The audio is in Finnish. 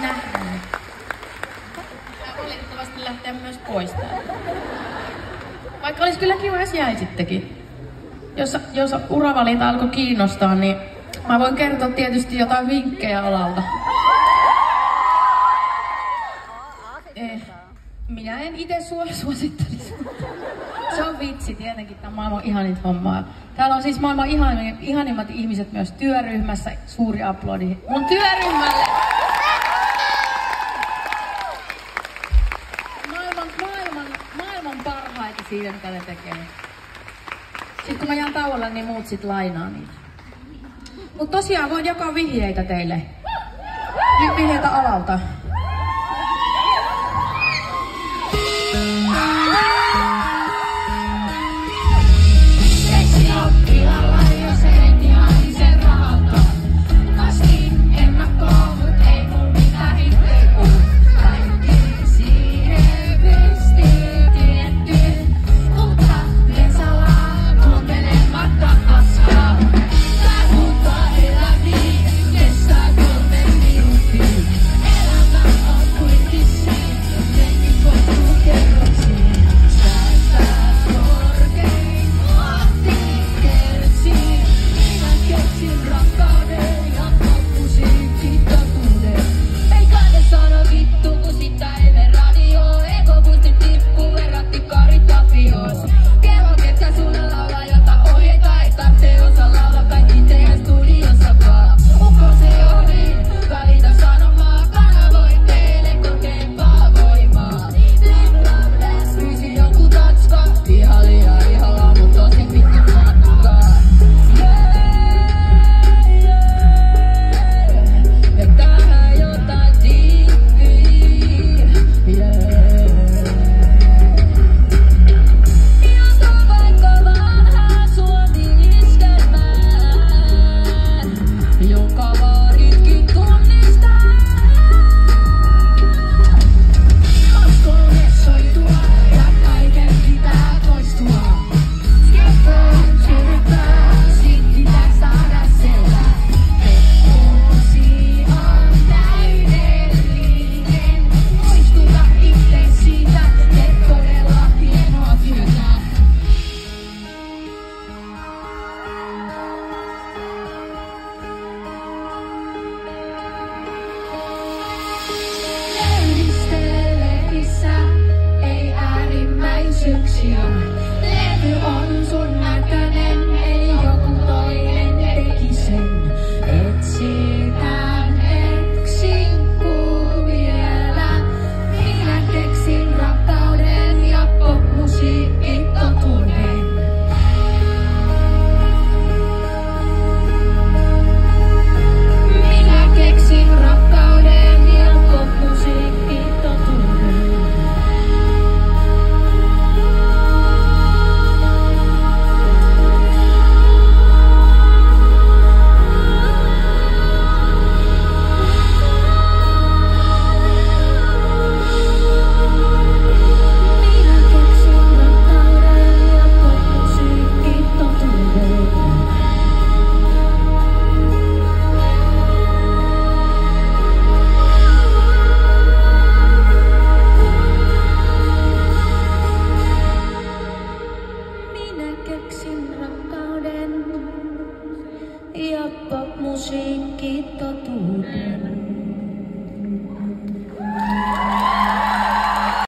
nähdään. Ja valitettavasti lähteä myös pois täältä. Vaikka olisi kyllä kiva, jos jäisittekin. Jos uravalinta alkoi kiinnostaa, niin mä voin kertoa tietysti jotain vinkkejä alalta. Minä en itse suosittelisi. Se on vitsi, tietenkin tämä maailman ihanit hommaa. Täällä on siis maailman ihanimmat ihmiset myös työryhmässä. Suuri aplodi mun työryhmälle. Maailman parhaita siinä, mitä ne tekee. Sitten kun mä jään tauolla, niin muut sit lainaa niitä. Mut tosiaan voin jakaa vihjeitä teille. Vihjeitä alalta.